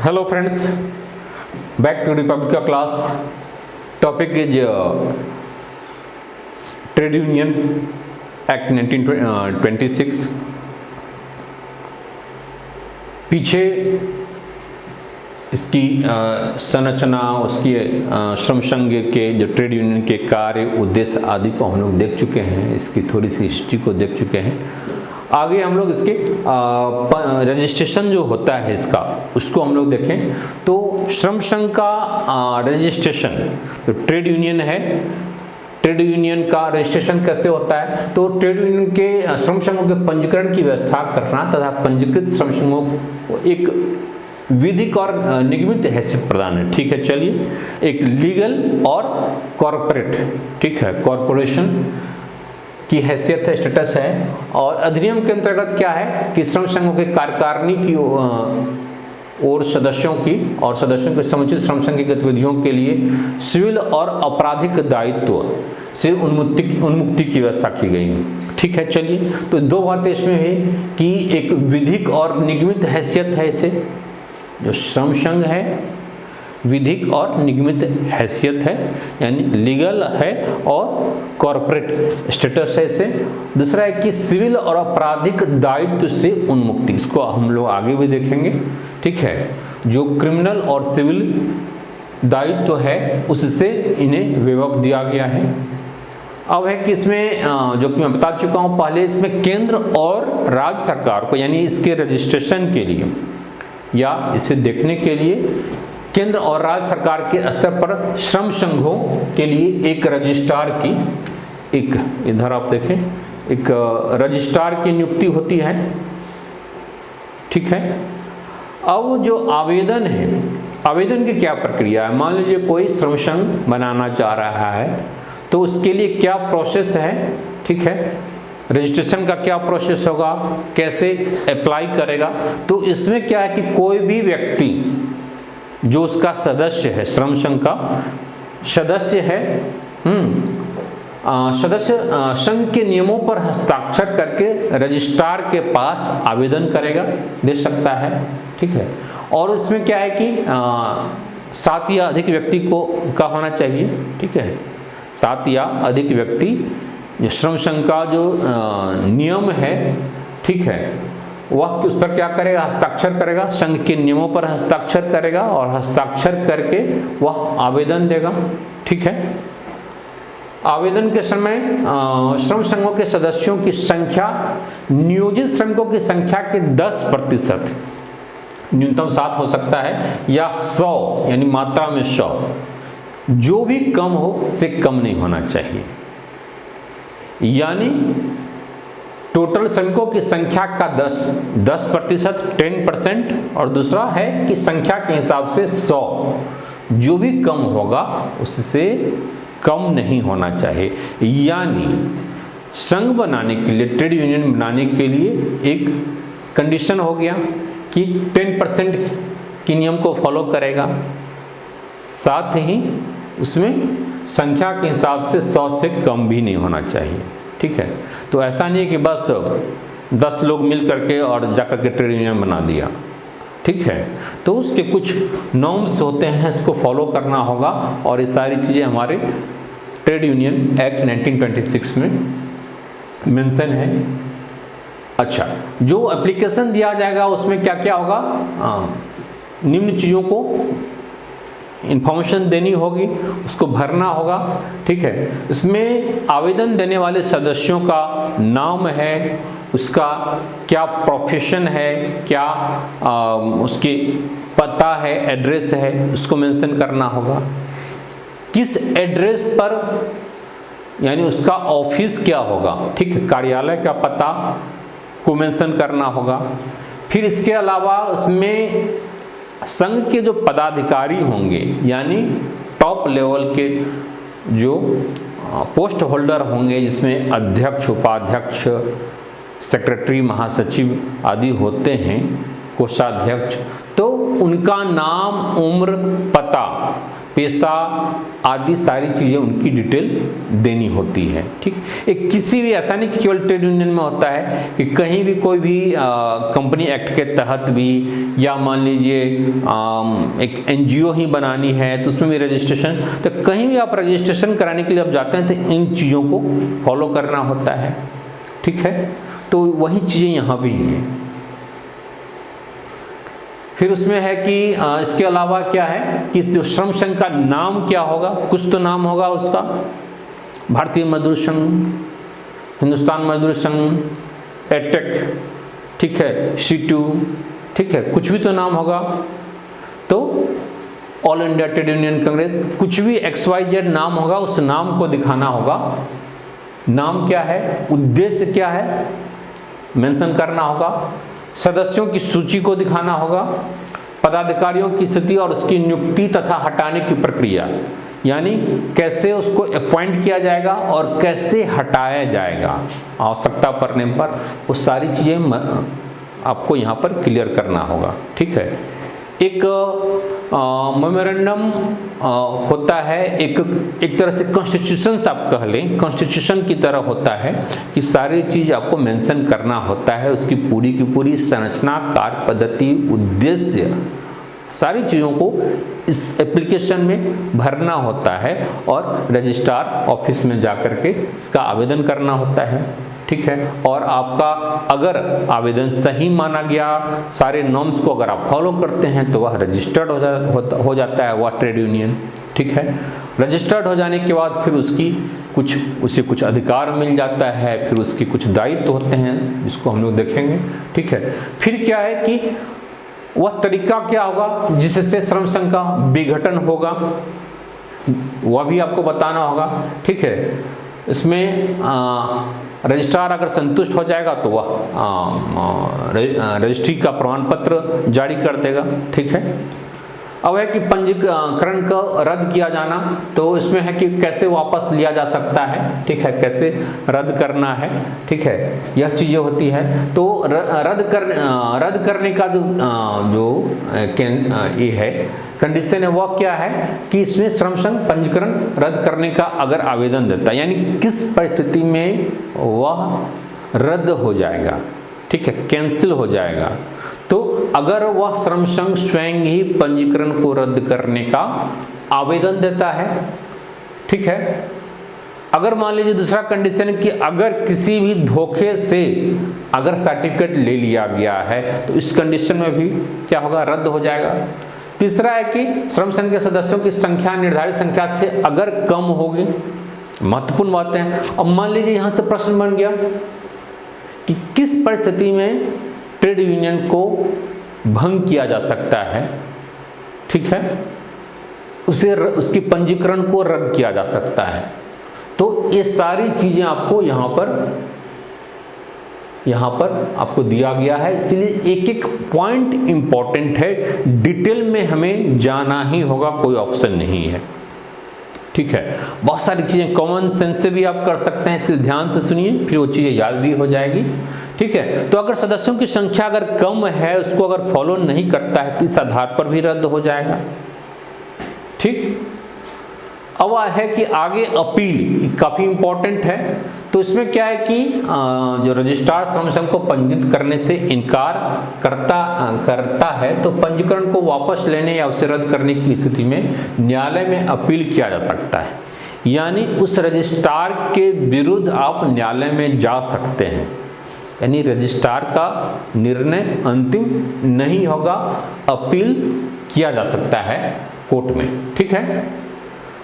Hello friends, back to Republica class. Topic is Trade Union Act 1926. पीछे इसकी संरचना, उसकी श्रम संघ के जो ट्रेड यूनियन के कार्य, उद्देश्य आदि को हम लोग देख चुके हैं। इसकी थोड़ी सी हिस्ट्री को देख चुके हैं। आगे हम लोग इसके रजिस्ट्रेशन जो होता है इसका, उसको हम लोग देखें तो श्रम संघ का रजिस्ट्रेशन, तो ट्रेड यूनियन है, ट्रेड यूनियन का रजिस्ट्रेशन कैसे होता है, तो ट्रेड यूनियन के श्रम संघों के पंजीकरण की व्यवस्था करना तथा पंजीकृत श्रम संघों को एक विधिक और निगमित हैसियत प्रदान है। ठीक है, चलिए, एक लीगल और कॉर्पोरेट, ठीक है, कॉर्पोरेशन की हैसियत है, स्टेटस है। और अधिनियम के अंतर्गत क्या है कि श्रम संघों के कार्यकारिणी की और सदस्यों के समुचित श्रम संघ की गतिविधियों के लिए सिविल और आपराधिक दायित्व से उन्मुक्ति की व्यवस्था की गई है। ठीक है, चलिए, तो दो बातें इसमें है कि एक विधिक और निगमित हैसियत है, इसे जो श्रम संघ है विधिक और निगमित हैसियत है, यानी लीगल है और कॉर्पोरेट स्टेटस है इसे। दूसरा है कि सिविल और आपराधिक दायित्व से उन्मुक्ति, इसको हम लोग आगे भी देखेंगे। ठीक है, जो क्रिमिनल और सिविल दायित्व है उससे इन्हें वेवअप दिया गया है। अब है कि इसमें जो कि मैं बता चुका हूँ पहले, इसमें केंद्र और राज्य सरकार को, यानी इसके रजिस्ट्रेशन के लिए या इसे देखने के लिए केंद्र और राज्य सरकार के स्तर पर श्रम संघों के लिए एक रजिस्ट्रार की, एक इधर आप देखें, एक रजिस्ट्रार की नियुक्ति होती है। ठीक है, अब जो आवेदन है, आवेदन की क्या प्रक्रिया है, मान लीजिए कोई श्रम संघ बनाना चाह रहा है तो उसके लिए क्या प्रोसेस है। ठीक है, रजिस्ट्रेशन का क्या प्रोसेस होगा, कैसे अप्लाई करेगा, तो इसमें क्या है कि कोई भी व्यक्ति जो उसका सदस्य है, श्रम संघ का सदस्य है, सदस्य संघ के नियमों पर हस्ताक्षर करके रजिस्ट्रार के पास आवेदन करेगा, दे सकता है। ठीक है, और उसमें क्या है कि 7 या अधिक व्यक्ति का होना चाहिए। ठीक है, 7 या अधिक व्यक्ति श्रम संघ का जो नियम है, ठीक है, वह उस पर क्या करेगा, हस्ताक्षर करेगा, संघ के नियमों पर हस्ताक्षर करेगा और हस्ताक्षर करके वह आवेदन देगा। ठीक है, आवेदन के समय श्रम संघों के सदस्यों की संख्या नियोजित श्रमिकों की संख्या के 10%, न्यूनतम 7 हो सकता है, या 100 यानी मात्रा में 100, जो भी कम हो से कम नहीं होना चाहिए। यानी टोटल श्रमिकों की संख्या का 10%, 10%, और दूसरा है कि संख्या के हिसाब से 100, जो भी कम होगा उससे कम नहीं होना चाहिए। यानी संघ बनाने के लिए, ट्रेड यूनियन बनाने के लिए एक कंडीशन हो गया कि 10% के नियम को फॉलो करेगा, साथ ही उसमें संख्या के हिसाब से 100 से कम भी नहीं होना चाहिए। ठीक है, तो ऐसा नहीं है कि बस 10 लोग मिल करके और जाकर के ट्रेड यूनियन बना दिया। ठीक है, तो उसके कुछ नॉर्म्स होते हैं, इसको फॉलो करना होगा, और ये सारी चीज़ें हमारे ट्रेड यूनियन एक्ट 1926 में मेंशन है। अच्छा, जो एप्लीकेशन दिया जाएगा उसमें क्या क्या होगा, निम्न चीज़ों को इंफॉर्मेशन देनी होगी, उसको भरना होगा। ठीक है, इसमें आवेदन देने वाले सदस्यों का नाम है, उसका क्या प्रोफेशन है, क्या उसके पता है, एड्रेस है, उसको मेंशन करना होगा। किस एड्रेस पर, यानी उसका ऑफिस क्या होगा, ठीक है, कार्यालय का पता को मेंशन करना होगा। फिर इसके अलावा उसमें संघ के जो पदाधिकारी होंगे, यानी टॉप लेवल के जो पोस्ट होल्डर होंगे, जिसमें अध्यक्ष, उपाध्यक्ष, सेक्रेटरी, महासचिव आदि होते हैं, कोषाध्यक्ष, तो उनका नाम, उम्र, पता पैसा आदि सारी चीज़ें उनकी डिटेल देनी होती है। ठीक, एक किसी भी ऐसा नहीं कि केवल ट्रेड यूनियन में होता है कि कहीं भी कोई भी कंपनी एक्ट के तहत भी, या मान लीजिए एक एनजीओ ही बनानी है तो उसमें भी रजिस्ट्रेशन, तो कहीं भी आप रजिस्ट्रेशन कराने के लिए आप जाते हैं तो इन चीज़ों को फॉलो करना होता है। ठीक है, तो वही चीज़ें यहाँ भी हैं। फिर उसमें है कि इसके अलावा क्या है कि जो श्रम संघ का नाम क्या होगा, कुछ तो नाम होगा उसका, भारतीय मजदूर संघ, हिंदुस्तान मजदूर संघ, एटेक, ठीक है, C2, ठीक है, कुछ भी तो नाम होगा। तो all India trade union Congress, कुछ भी XYZ नाम होगा, उस नाम को दिखाना होगा। नाम क्या है, उद्देश्य क्या है, मेंशन करना होगा। सदस्यों की सूची को दिखाना होगा। पदाधिकारियों की स्थिति और उसकी नियुक्ति तथा हटाने की प्रक्रिया, यानी कैसे उसको अपॉइंट किया जाएगा और कैसे हटाया जाएगा आवश्यकता पड़ने पर, वो सारी चीज़ें आपको यहाँ पर क्लियर करना होगा। ठीक है, एक मेमोरेंडम होता है, एक तरह से कॉन्स्टिट्यूशन आप कह लें, कॉन्स्टिट्यूशन की तरह होता है कि सारी चीज़ आपको मेंशन करना होता है, उसकी पूरी की पूरी संरचना, कार्य पद्धति, उद्देश्य, सारी चीज़ों को इस एप्लीकेशन में भरना होता है और रजिस्ट्रार ऑफिस में जाकर के इसका आवेदन करना होता है। ठीक है, और आपका अगर आवेदन सही माना गया, सारे नॉर्म्स को अगर आप फॉलो करते हैं तो वह रजिस्टर्ड हो जाता है वह ट्रेड यूनियन। ठीक है, रजिस्टर्ड हो जाने के बाद फिर उसे कुछ अधिकार मिल जाता है, फिर उसकी कुछ दायित्व होते हैं जिसको हम लोग देखेंगे। ठीक है, फिर क्या है कि वह तरीका क्या होगा जिससे श्रम संघ का विघटन होगा, वह भी आपको बताना होगा। ठीक है, इसमें रजिस्ट्रार अगर संतुष्ट हो जाएगा तो वह रजिस्ट्री का प्रमाण पत्र जारी कर देगा। ठीक है, अब है कि पंजीकरण का रद्द किया जाना, तो इसमें है कि कैसे वापस लिया जा सकता है। ठीक है, कैसे रद्द करना है। ठीक है, यह चीज़ें होती है। तो रद्द करने का जो ये है कंडीशन है, वह क्या है कि इसमें श्रम संघ पंजीकरण रद्द करने का अगर आवेदन देता है, यानी किस परिस्थिति में वह रद्द हो जाएगा। ठीक है, कैंसिल हो जाएगा। तो अगर वह श्रम संघ स्वयं ही पंजीकरण को रद्द करने का आवेदन देता है। ठीक है, अगर मान लीजिए दूसरा कंडीशन है कि अगर किसी भी धोखे से अगर सर्टिफिकेट ले लिया गया है तो इस कंडीशन में भी क्या होगा, रद्द हो जाएगा। तीसरा है कि श्रम संघ के सदस्यों की संख्या निर्धारित संख्या से अगर कम होगी, महत्वपूर्ण बातें हैं। अब मान लीजिए यहाँ से प्रश्न बन गया कि किस परिस्थिति में ट्रेड यूनियन को भंग किया जा सकता है। ठीक है, उसकी पंजीकरण को रद्द किया जा सकता है। तो ये सारी चीजें आपको यहाँ पर आपको दिया गया है, इसलिए एक एक पॉइंट इंपॉर्टेंट है, डिटेल में हमें जाना ही होगा, कोई ऑप्शन नहीं है। ठीक है, बहुत सारी चीजें कॉमन सेंस से भी आप कर सकते हैं, इसलिए ध्यान से सुनिए, फिर वो चीजें याद भी हो जाएगी। ठीक है, तो अगर सदस्यों की संख्या अगर कम है, उसको अगर फॉलो नहीं करता है तो इस आधार पर भी रद्द हो जाएगा। ठीक, अब है कि आगे अपील काफ़ी इंपॉर्टेंट है। तो इसमें क्या है कि जो रजिस्ट्रार श्रम संघ को पंजीकृत करने से इनकार करता है तो पंजीकरण को वापस लेने या उसे रद्द करने की स्थिति में न्यायालय में अपील किया जा सकता है, यानी उस रजिस्ट्रार के विरुद्ध आप न्यायालय में जा सकते हैं। यानी रजिस्ट्रार का निर्णय अंतिम नहीं होगा, अपील किया जा सकता है कोर्ट में। ठीक है,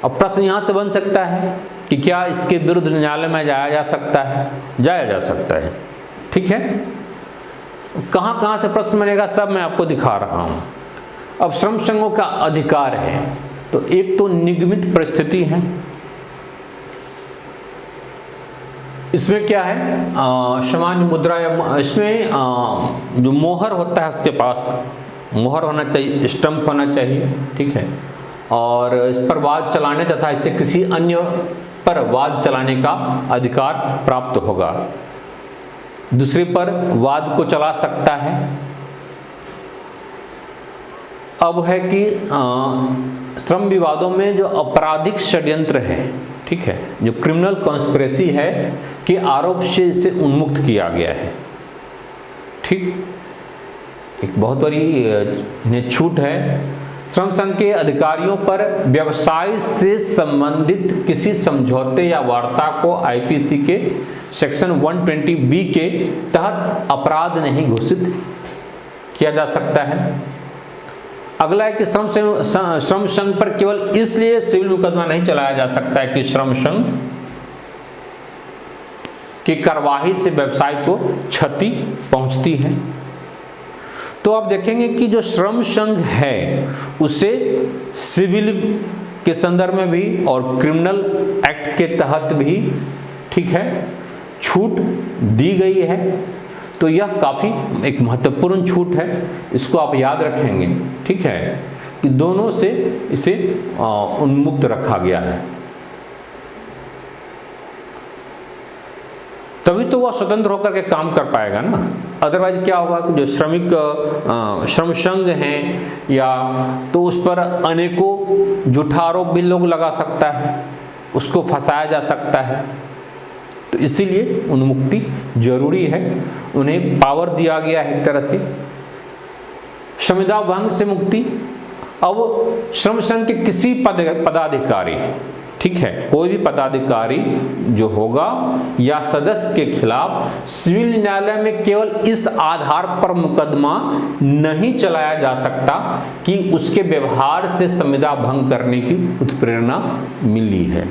अब प्रश्न यहाँ से बन सकता है कि क्या इसके विरुद्ध न्यायालय में जाया जा सकता है? जाया जा सकता है। ठीक है, कहाँ कहाँ से प्रश्न बनेगा सब मैं आपको दिखा रहा हूँ। अब श्रम संघों का अधिकार है, तो एक तो निगमित परिस्थिति है, इसमें क्या है सामान्य मुद्रा या इसमें जो मोहर होता है उसके पास मोहर होना चाहिए, स्टंप होना चाहिए। ठीक है, और इस पर वाद चलाने तथा इसे किसी अन्य पर वाद चलाने का अधिकार प्राप्त होगा। दूसरे पर वाद को चला सकता है। अब है कि श्रम विवादों में जो आपराधिक षड्यंत्र है, ठीक है, जो क्रिमिनल कॉन्स्पिरेसी है कि आरोप से इसे उन्मुक्त किया गया है। ठीक, एक बहुत बड़ी इन्हें छूट है। श्रम संघ के अधिकारियों पर व्यवसाय से संबंधित किसी समझौते या वार्ता को आईपीसी के सेक्शन 120 के तहत अपराध नहीं घोषित किया जा सकता है। अगला है कि श्रम संघ पर केवल इसलिए सिविल मुकदमा नहीं चलाया जा सकता है कि श्रम संघ की कार्यवाही से व्यवसाय को क्षति पहुंचती है। तो आप देखेंगे कि जो श्रम संघ है उसे सिविल के संदर्भ में भी और क्रिमिनल एक्ट के तहत भी, ठीक है, छूट दी गई है। तो यह काफ़ी एक महत्वपूर्ण छूट है, इसको आप याद रखेंगे, ठीक है, कि दोनों से इसे उन्मुक्त रखा गया है। तभी तो वह स्वतंत्र होकर के काम कर पाएगा ना। अदरवाइज क्या होगा कि जो श्रम संघ हैं या तो उस पर अनेकों झूठा आरोप भी लोग लगा सकता है, उसको फंसाया जा सकता है। तो इसीलिए उन्मुक्ति जरूरी है, उन्हें पावर दिया गया है एक तरह से। संविदा भंग से मुक्ति। अब श्रम संघ के किसी पदाधिकारी, ठीक है, कोई भी पदाधिकारी जो होगा या सदस्य के खिलाफ सिविल न्यायालय में केवल इस आधार पर मुकदमा नहीं चलाया जा सकता कि उसके व्यवहार से संविदा भंग करने की उत्प्रेरणा मिली है,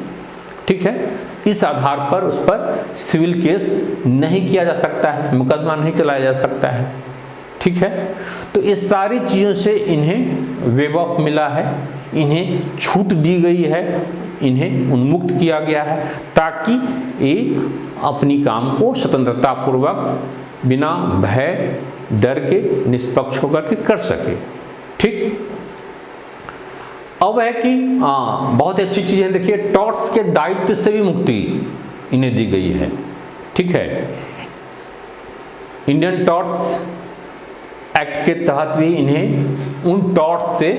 ठीक है, इस आधार पर उस पर सिविल केस नहीं किया जा सकता है, मुकदमा नहीं चलाया जा सकता है, ठीक है। तो इस सारी चीज़ों से इन्हें वेव ऑफ मिला है, इन्हें छूट दी गई है, इन्हें उन्मुक्त किया गया है ताकि ये अपनी काम को स्वतंत्रता पूर्वक बिना भय डर के निष्पक्ष होकर के कर सके, ठीक। अब है कि बहुत अच्छी चीज़ें देखिए, टॉर्ट्स के दायित्व से भी मुक्ति इन्हें दी गई है, ठीक है। इंडियन टॉर्ट्स एक्ट के तहत भी इन्हें उन टॉर्ट्स से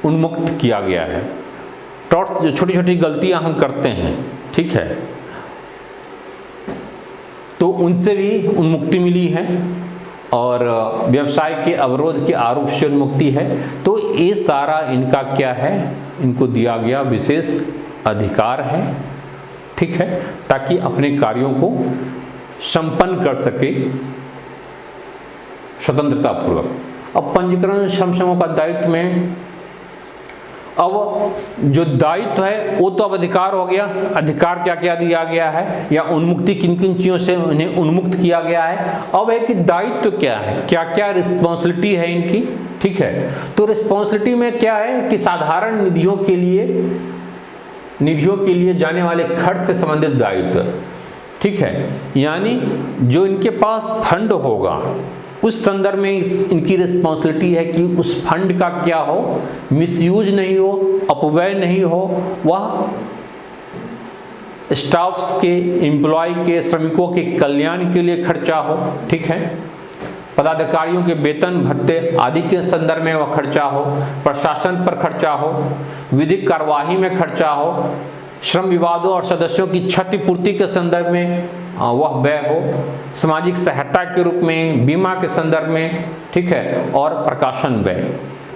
उन्मुक्त किया गया है। टॉर्ट्स जो छोटी छोटी गलतियां हम करते हैं, ठीक है, तो उनसे भी उन्मुक्ति मिली है और व्यवसाय के अवरोध के आरोप से उन्मुक्ति है। तो ये सारा इनका क्या है, इनको दिया गया विशेष अधिकार है, ठीक है, ताकि अपने कार्यों को संपन्न कर सके स्वतंत्रता पूर्वक। अब पंजीकरण श्रम संघों का दायित्व में, अब जो दायित्व है वो तो अब अधिकार हो गया, अधिकार क्या क्या दिया गया है या उन्मुक्ति किन किन चीज़ों से उन्हें उन्मुक्त किया गया है। अब है कि दायित्व क्या है, क्या क्या रिस्पॉन्सिबिलिटी है इनकी, ठीक है। तो रिस्पॉन्सिबिलिटी में क्या है कि साधारण निधियों के लिए जाने वाले खर्च से संबंधित दायित्व, ठीक है, यानी जो इनके पास फंड होगा उस संदर्भ में इनकी रिस्पॉन्सिबिलिटी है कि उस फंड का क्या हो, मिसयूज नहीं हो, अपव्यय नहीं हो, वह स्टाफ्स के, एम्प्लॉय के, श्रमिकों के कल्याण के लिए खर्चा हो, ठीक है, पदाधिकारियों के वेतन भत्ते आदि के संदर्भ में वह खर्चा हो, प्रशासन पर खर्चा हो, विधिक कार्यवाही में खर्चा हो, श्रम विवादों और सदस्यों की क्षतिपूर्ति के संदर्भ में वह व्यय हो, सामाजिक सहायता के रूप में, बीमा के संदर्भ में, ठीक है, और प्रकाशन व्यय।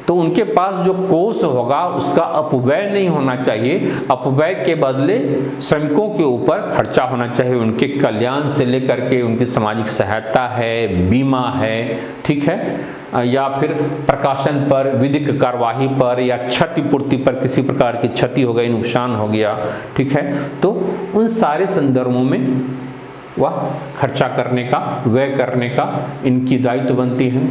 तो उनके पास जो कोष होगा उसका अपव्यय नहीं होना चाहिए, अपव्यय के बदले श्रमिकों के ऊपर खर्चा होना चाहिए, उनके कल्याण से लेकर के उनकी सामाजिक सहायता है, बीमा है, ठीक है, या फिर प्रकाशन पर, विधिक कार्यवाही पर या क्षतिपूर्ति पर, किसी प्रकार की क्षति हो गई, नुकसान हो गया, ठीक है। तो उन सारे संदर्भों में वह खर्चा करने का, व्यय करने का इनकी दायित्व बनती है।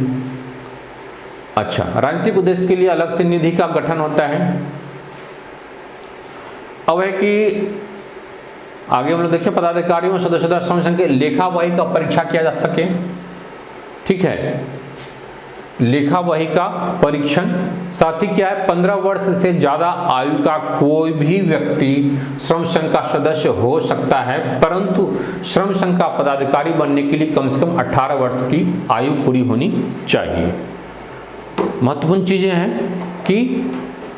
अच्छा, राजनीतिक उद्देश्य के लिए अलग से निधि का गठन होता है। अब है कि आगे हम लोग देखिए, पदाधिकारियों सदस्यता श्रम संघ के लेखा वही का परीक्षा किया जा सके, ठीक है, लेखा वही का परीक्षण। साथ ही क्या है, 15 वर्ष से ज़्यादा आयु का कोई भी व्यक्ति श्रम संघ का सदस्य हो सकता है, परंतु श्रम संघ का पदाधिकारी बनने के लिए कम से कम 18 वर्ष की आयु पूरी होनी चाहिए। महत्वपूर्ण चीज़ें हैं कि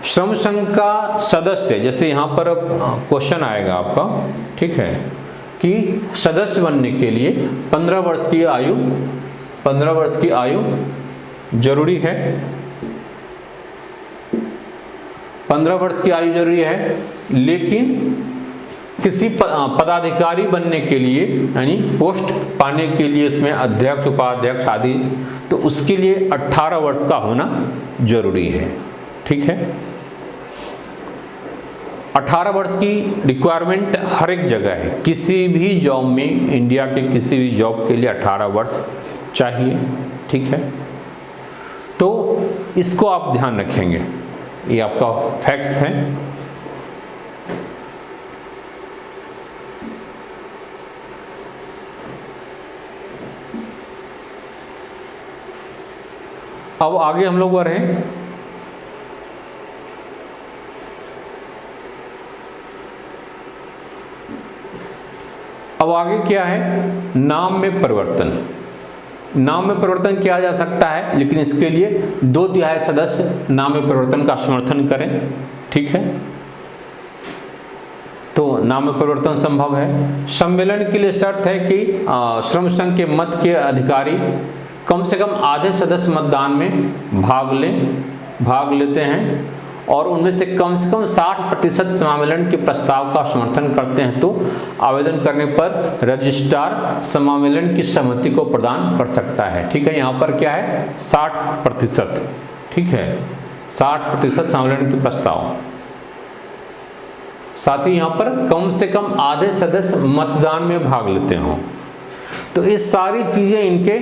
श्रम संघ का सदस्य, जैसे यहाँ पर क्वेश्चन आएगा आपका, ठीक है, कि सदस्य बनने के लिए 15 वर्ष की आयु जरूरी है, 15 वर्ष की आयु जरूरी है। लेकिन किसी पदाधिकारी बनने के लिए, यानी पोस्ट पाने के लिए, उसमें अध्यक्ष, उपाध्यक्ष आदि, तो उसके लिए 18 वर्ष का होना जरूरी है, ठीक है। 18 वर्ष की रिक्वायरमेंट हर एक जगह है, किसी भी जॉब में, इंडिया के किसी भी जॉब के लिए 18 वर्ष चाहिए, ठीक है। तो इसको आप ध्यान रखेंगे, ये आपका फैक्ट्स हैं। अब आगे हम लोग बढ़ रहे हैं। अब आगे क्या है, नाम में परिवर्तन। नाम में परिवर्तन किया जा सकता है, लेकिन इसके लिए 2/3 सदस्य नाम में परिवर्तन का समर्थन करें, ठीक है। तो नाम में परिवर्तन संभव है। सम्मेलन के लिए शर्त है कि श्रम संघ के मत के अधिकारी कम से कम आधे सदस्य मतदान में भाग लेते हैं और उनमें से कम 60% समामेलन के प्रस्ताव का समर्थन करते हैं, तो आवेदन करने पर रजिस्ट्रार समामेलन की सहमति को प्रदान कर सकता है, ठीक है। यहाँ पर क्या है, 60%, ठीक है, 60% समामेलन के प्रस्ताव। साथ ही यहाँ पर कम से कम आधे सदस्य मतदान में भाग लेते हों। तो ये सारी चीज़ें इनके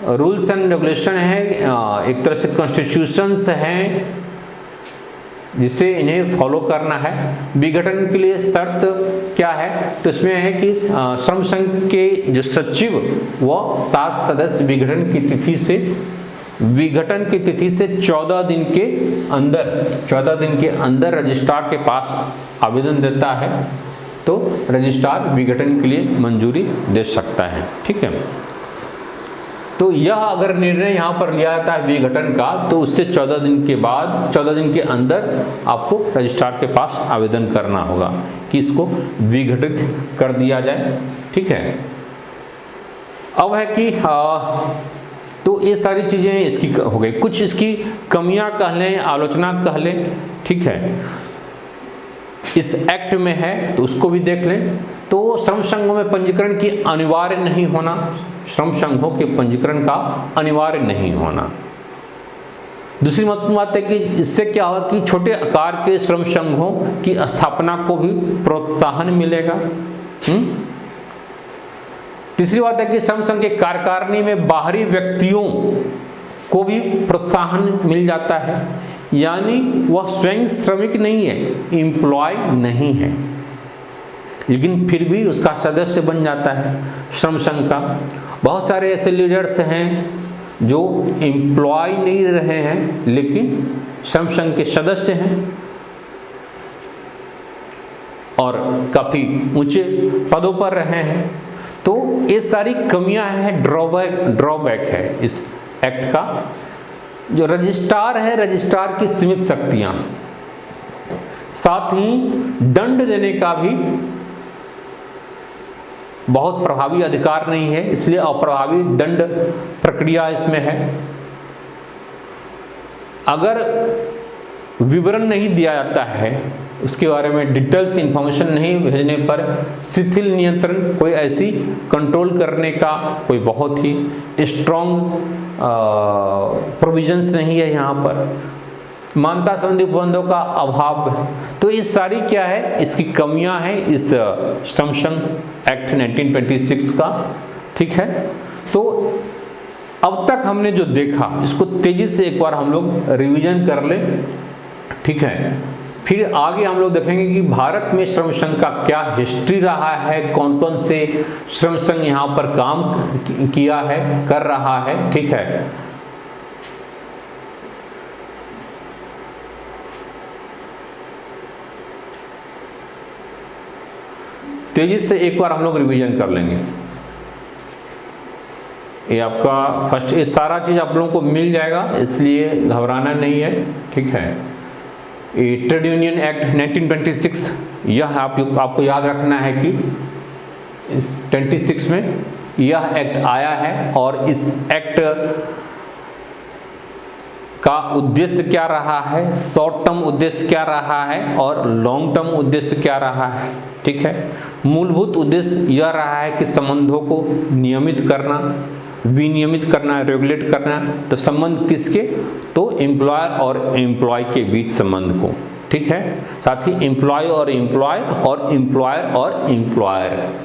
रूल्स एंड रेगुलेशन है, एक तरह से कॉन्स्टिट्यूशंस हैं जिसे इन्हें फॉलो करना है। विघटन के लिए शर्त क्या है, तो इसमें है कि श्रम संघ के जो सचिव वह 7 सदस्य विघटन की तिथि से 14 दिन के अंदर रजिस्ट्रार के पास आवेदन देता है, तो रजिस्ट्रार विघटन के लिए मंजूरी दे सकता है, ठीक है। तो यह अगर निर्णय यहाँ पर लिया जाता है विघटन का, तो उससे 14 दिन के अंदर आपको रजिस्ट्रार के पास आवेदन करना होगा कि इसको विघटित कर दिया जाए, ठीक है। अब है कि तो ये सारी चीज़ें इसकी हो गई। कुछ इसकी कमियां कह लें, आलोचना कह लें, ठीक है, इस एक्ट में है, तो उसको भी देख लें। तो श्रम संघों में पंजीकरण की अनिवार्य नहीं होना, श्रम संघों के पंजीकरण का अनिवार्य नहीं होना। दूसरी महत्वपूर्ण बात है कि इससे क्या होगा कि छोटे आकार के श्रम संघों की स्थापना को भी प्रोत्साहन मिलेगा। तीसरी बात है कि श्रम संघ के कार्यकारिणी में बाहरी व्यक्तियों को भी प्रोत्साहन मिल जाता है, यानी वह स्वयं श्रमिक नहीं है, एम्प्लॉय नहीं है, लेकिन फिर भी उसका सदस्य बन जाता है श्रम संघ का। बहुत सारे ऐसे लीडर्स हैं जो एम्प्लॉय नहीं रहे हैं, लेकिन श्रम संघ के सदस्य हैं और काफ़ी ऊंचे पदों पर रहे हैं। तो ये सारी कमियां हैं, ड्रॉबैक है इस एक्ट का। जो रजिस्ट्रार है, रजिस्ट्रार की सीमित शक्तियां, साथ ही दंड देने का भी बहुत प्रभावी अधिकार नहीं है, इसलिए अप्रभावी दंड प्रक्रिया इसमें है। अगर विवरण नहीं दिया जाता है, उसके बारे में डिटेल्स इंफॉर्मेशन नहीं भेजने पर शिथिल नियंत्रण, कोई ऐसी कंट्रोल करने का कोई बहुत ही स्ट्रॉन्ग प्रोविजंस नहीं है यहाँ पर। मान्यता संबंधी उपबंधों का अभाव, तो ये सारी क्या है, इसकी कमियां हैं इस श्रम संघ एक्ट 1926 का, ठीक है। तो अब तक हमने जो देखा, इसको तेजी से एक बार हम लोग रिवीजन कर लें, ठीक है। फिर आगे हम लोग देखेंगे कि भारत में श्रम संघ का क्या हिस्ट्री रहा है, कौन कौन से श्रम संघ यहाँ पर काम किया है, कर रहा है, ठीक है। तेजी से एक बार हम लोग रिवीजन कर लेंगे। ये आपका फर्स्ट, ये सारा चीज़ आप लोगों को मिल जाएगा, इसलिए घबराना नहीं है, ठीक है। ये ट्रेड यूनियन एक्ट 1926, यह आपको याद रखना है कि इस 26 में यह एक्ट आया है, और इस एक्ट का उद्देश्य क्या रहा है, शॉर्ट टर्म उद्देश्य क्या रहा है और लॉन्ग टर्म उद्देश्य क्या रहा है, ठीक है। मूलभूत उद्देश्य यह रहा है कि संबंधों को नियमित करना, विनियमित करना, रेगुलेट करना। तो संबंध किसके, तो एम्प्लॉयर और एम्प्लॉय के बीच संबंध को, ठीक है। साथ ही एम्प्लॉय और एम्प्लॉय और एम्प्लॉयर और एम्प्लॉयर।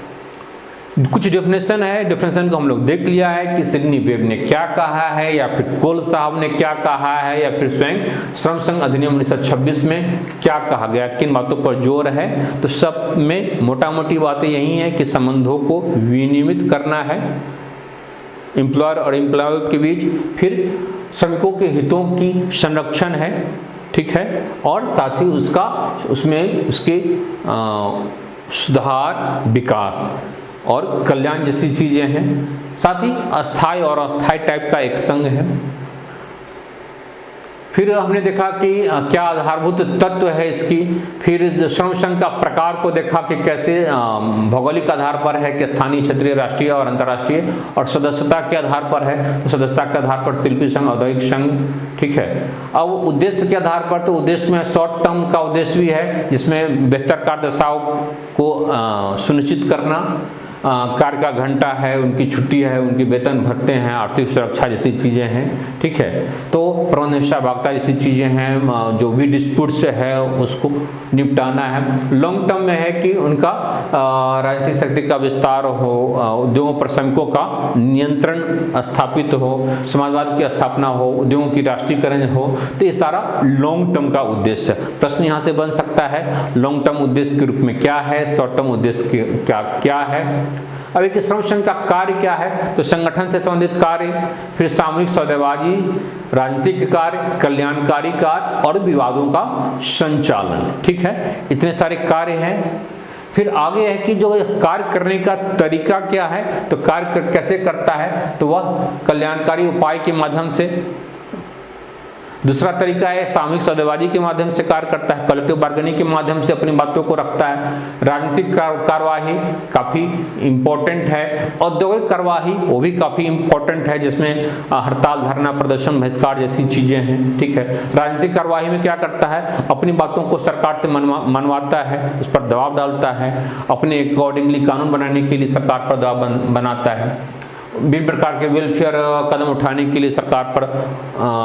कुछ डेफिनेशन है, डेफिनेशन को हम लोग देख लिया है कि सिडनी वेब ने क्या कहा है, या फिर कोल साहब ने क्या कहा है, या फिर स्वयं श्रम संघ अधिनियम 1926 में क्या कहा गया, किन बातों पर जोर है। तो सब में मोटा मोटी बातें यही है कि संबंधों को विनियमित करना है एम्प्लॉयर और एम्प्लॉय के बीच, फिर श्रमिकों के हितों की संरक्षण है, ठीक है, और साथ ही उसके सुधार, विकास और कल्याण जैसी चीज़ें हैं। साथ ही अस्थायी और अस्थायी टाइप का एक संघ है। फिर हमने देखा कि क्या आधारभूत तत्व है इसकी, फिर श्रम संघ का प्रकार को देखा कि कैसे भौगोलिक आधार पर है कि स्थानीय, क्षेत्रीय, राष्ट्रीय और अंतर्राष्ट्रीय, और सदस्यता के आधार पर है, तो सदस्यता के आधार पर शिल्पी संघ, औद्योगिक संघ, ठीक है। अब उद्देश्य के आधार पर, तो उद्देश्य में शॉर्ट टर्म का उद्देश्य भी है, जिसमें बेहतर कार्य दशाओं को सुनिश्चित करना, कार्य का घंटा है, उनकी छुट्टी है, उनकी वेतन भत्ते हैं, आर्थिक सुरक्षा जैसी चीज़ें हैं, ठीक है। तो प्रबंधन सहभागिता जैसी चीज़ें हैं, जो भी डिस्प्यूट्स है उसको निपटाना है। लॉन्ग टर्म में है कि उनका राजनीतिक शक्ति का विस्तार हो, उद्योगों पर श्रमिकों का नियंत्रण स्थापित हो, समाजवाद की स्थापना हो, उद्योगों की राष्ट्रीयकरण हो। तो ये सारा लॉन्ग टर्म का उद्देश्य है। प्रश्न यहाँ से बन सकता है, लॉन्ग टर्म उद्देश्य के रूप में क्या है, शॉर्ट टर्म उद्देश्य क्या है। अब एक श्रम संघ का कार्य क्या है, तो संगठन से संबंधित कार्य, फिर सामूहिक सौदेबाजी, राजनीतिक कार्य, कल्याणकारी कार्य और विवादों का संचालन, ठीक है। इतने सारे कार्य हैं। फिर आगे है कि जो कार्य करने का तरीका क्या है, तो कार्य कैसे करता है, तो वह कल्याणकारी उपाय के माध्यम से। दूसरा तरीका है सामूहिक सौदेबाजी के माध्यम से कार्य करता है, कलेक्टिव बार्गेनिंग के माध्यम से अपनी बातों को रखता है। राजनीतिक कार्यवाही काफ़ी इम्पोर्टेंट है। औद्योगिक कार्यवाही वो भी काफ़ी इम्पोर्टेंट है, जिसमें हड़ताल, धरना, प्रदर्शन, बहिष्कार जैसी चीज़ें हैं, ठीक है। राजनीतिक कार्यवाही में क्या करता है, अपनी बातों को सरकार से मनवाता है, उस पर दबाव डालता है, अपने अकॉर्डिंगली कानून बनाने के लिए सरकार पर दबाव बनाता है, विभिन्न प्रकार के वेलफेयर कदम उठाने के लिए सरकार पर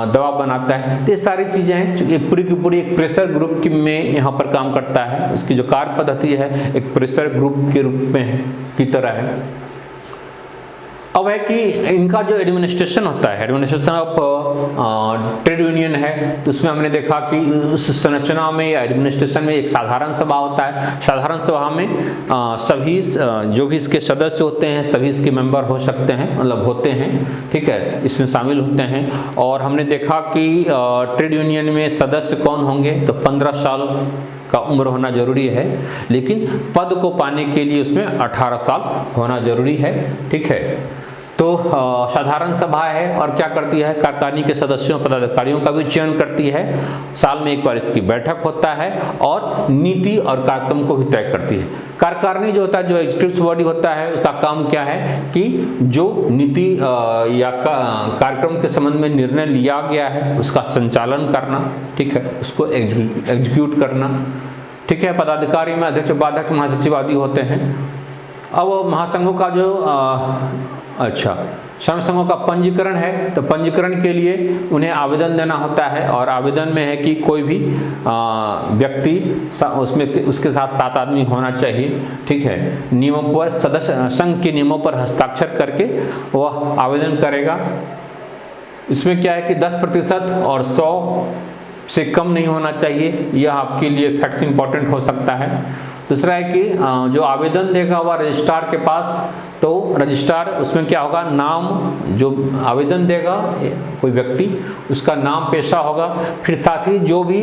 दबाव बनाता है। तो ये सारी चीज़ें हैं, ये पूरी की पूरी एक प्रेशर ग्रुप में यहाँ पर काम करता है। उसकी जो कार्य पद्धति है एक प्रेशर ग्रुप के रूप में की तरह है। अब है कि इनका जो एडमिनिस्ट्रेशन होता है, एडमिनिस्ट्रेशन ऑफ ट्रेड यूनियन है, तो उसमें हमने देखा कि उस संरचना में या एडमिनिस्ट्रेशन में एक साधारण सभा होता है। साधारण सभा में सभी जो भी इसके सदस्य होते हैं सभी इसके मेंबर हो सकते हैं, मतलब होते हैं, ठीक है, इसमें शामिल होते हैं। और हमने देखा कि ट्रेड यूनियन में सदस्य कौन होंगे, तो 15 साल का उम्र होना जरूरी है, लेकिन पद को पाने के लिए उसमें 18 साल होना जरूरी है, ठीक है। तो साधारण सभा है और क्या करती है, कार्यकारिणी के सदस्यों पदाधिकारियों का भी चयन करती है। साल में एक बार इसकी बैठक होता है और नीति और कार्यक्रम को भी तय करती है। कार्यकारिणी जो होता है, जो एग्जीक्यूटिव बॉडी होता है, उसका काम क्या है कि जो नीति या कार्यक्रम के संबंध में निर्णय लिया गया है उसका संचालन करना, ठीक है, उसको एग्जीक्यूट करना, ठीक है। पदाधिकारी में अध्यक्ष, उपाध्यक्ष, महासचिव आदि होते हैं। अब महासंघों का जो श्रम संघों का पंजीकरण है, तो पंजीकरण के लिए उन्हें आवेदन देना होता है, और आवेदन में है कि कोई भी व्यक्ति उसमें उसके साथ 7 आदमी होना चाहिए, ठीक है। नियमों पर सदस्य संघ के नियमों पर हस्ताक्षर करके वह आवेदन करेगा। इसमें क्या है कि 10% और 100 से कम नहीं होना चाहिए, यह आपके लिए फैक्ट्स इंपॉर्टेंट हो सकता है। दूसरा है कि जो आवेदन देगा वह रजिस्ट्रार के पास, तो रजिस्ट्रार उसमें क्या होगा, नाम, जो आवेदन देगा कोई व्यक्ति उसका नाम, पेशा होगा, फिर साथ ही जो भी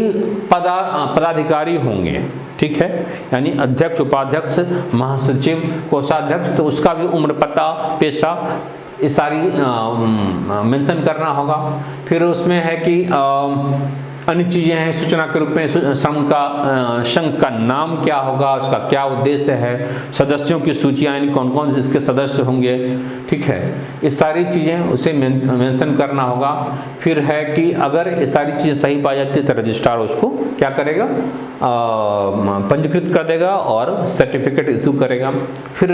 पदाधिकारी होंगे, ठीक है, यानी अध्यक्ष, उपाध्यक्ष, महासचिव, कोषाध्यक्ष, तो उसका भी उम्र, पता, पेशा ये सारी मेंशन करना होगा। फिर उसमें है कि अन्य चीज़ें हैं सूचना के रूप में, संघ का नाम क्या होगा, उसका क्या उद्देश्य है, सदस्यों की सूचियाँ यानी कौन कौन से इसके सदस्य होंगे, ठीक है, ये सारी चीज़ें उसे मेंशन करना होगा। फिर है कि अगर ये सारी चीज़ें सही पाई जाती है तो रजिस्ट्रार उसको क्या करेगा, पंजीकृत कर देगा और सर्टिफिकेट इशू करेगा। फिर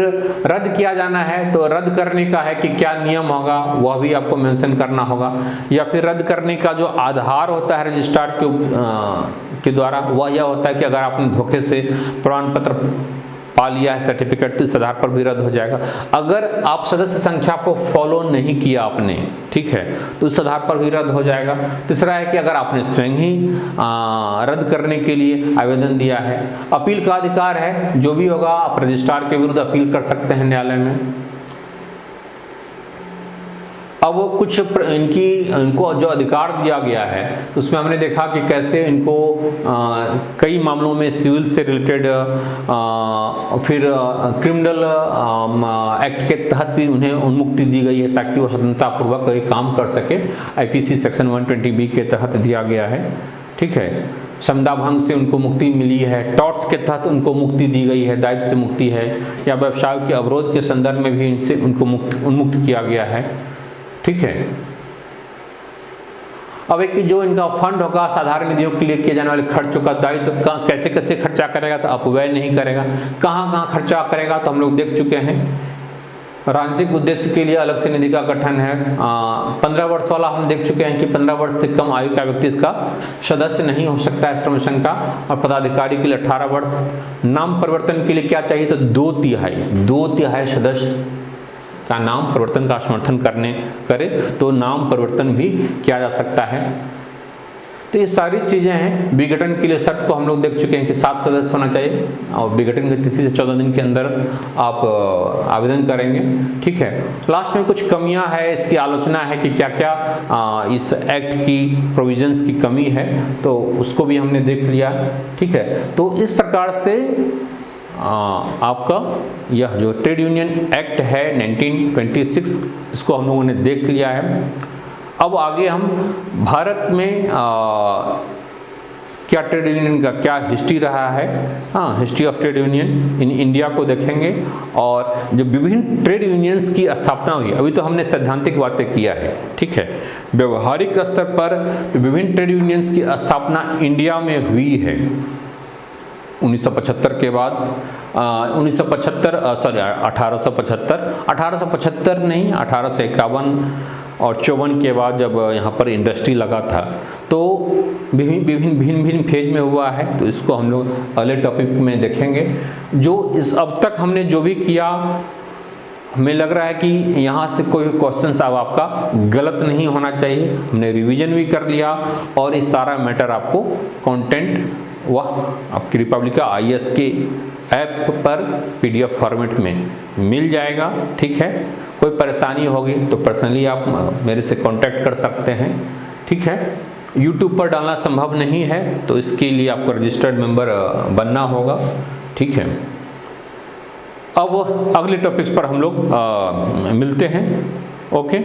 रद्द किया जाना है तो रद्द करने का है कि क्या नियम होगा वह भी आपको मेंशन करना होगा, या फिर रद्द करने का जो आधार होता है रजिस्ट्रार के द्वारा वह यह होता है कि अगर आपने धोखे से प्रमाण पत्र पा लिया है, सर्टिफिकेट, तो इस आधार पर भी रद्द हो जाएगा। अगर आप सदस्य संख्या को फॉलो नहीं किया आपने, ठीक है, तो इस आधार पर भी रद्द हो जाएगा। तीसरा है कि अगर आपने स्वयं ही रद्द करने के लिए आवेदन दिया है। अपील का अधिकार है, जो भी होगा आप रजिस्ट्रार के विरुद्ध अपील कर सकते हैं न्यायालय में। अब वो कुछ इनको जो अधिकार दिया गया है तो उसमें हमने देखा कि कैसे इनको कई मामलों में सिविल से रिलेटेड, फिर क्रिमिनल एक्ट के तहत भी उन्हें उन्मुक्ति दी गई है ताकि वो स्वतंत्रतापूर्वक कोई काम कर सके। आईपीसी सेक्शन 120B के तहत दिया गया है, ठीक है। क्षमता भंग से उनको मुक्ति मिली है, टॉर्ट्स के तहत उनको मुक्ति दी गई है, दायित्व से मुक्ति है, या व्यवसाय के अवरोध के संदर्भ में भी इनसे उनको उन्मुक्त किया गया है, ठीक है। अब एक जो इनका फंड होगा साधारण निधियों के लिए किए जाने वाले खर्चों का दायित्व कैसे कैसे खर्चा करेगा, तो अपव्यय नहीं करेगा। कहाँ कहाँ खर्चा करेगा तो हम लोग देख चुके हैं। राजनीतिक उद्देश्य के लिए अलग से निधि का गठन है। 15 वर्ष वाला हम देख चुके हैं कि 15 वर्ष से कम आयु का व्यक्ति इसका सदस्य नहीं हो सकता है श्रम संघ का, और पदाधिकारी के लिए 18 वर्ष। नाम परिवर्तन के लिए क्या चाहिए, तो 2/3 सदस्य का नाम परिवर्तन का समर्थन करे तो नाम परिवर्तन भी किया जा सकता है। तो ये सारी चीज़ें हैं। विघटन के लिए शर्त को हम लोग देख चुके हैं कि 7 सदस्य होना चाहिए और विघटन की तिथि से 14 दिन के अंदर आप आवेदन करेंगे, ठीक है। लास्ट में कुछ कमियां है, इसकी आलोचना है कि क्या क्या इस एक्ट की प्रोविजंस की कमी है, तो उसको भी हमने देख लिया, ठीक है। तो इस प्रकार से आपका यह जो ट्रेड यूनियन एक्ट है 1926 इसको हम लोगों ने देख लिया है। अब आगे हम भारत में क्या ट्रेड यूनियन का क्या हिस्ट्री रहा है, history of trade union in India को देखेंगे, और जो विभिन्न ट्रेड यूनियंस की स्थापना हुई। अभी तो हमने सैद्धांतिक बातें किया है, ठीक है। व्यवहारिक स्तर पर विभिन्न ट्रेड यूनियंस की स्थापना इंडिया में हुई है 1975 के बाद। 1875 नहीं, 1851 और 54 के बाद जब यहाँ पर इंडस्ट्री लगा था, तो भिन्न फेज में हुआ है। तो इसको हम लोग अगले टॉपिक में देखेंगे। जो इस अब तक हमने जो भी किया, हमें लग रहा है कि यहाँ से कोई क्वेश्चन अब आपका गलत नहीं होना चाहिए। हमने रिवीजन भी कर लिया और ये सारा मैटर आपको कंटेंट वह आपकी रिपब्लिका IAS के ऐप पर PDF फॉर्मेट में मिल जाएगा, ठीक है। कोई परेशानी होगी तो पर्सनली आप मेरे से कांटेक्ट कर सकते हैं, ठीक है। YouTube पर डालना संभव नहीं है, तो इसके लिए आपको रजिस्टर्ड मेंबर बनना होगा, ठीक है। अब अगले टॉपिक्स पर हम लोग मिलते हैं। ओके।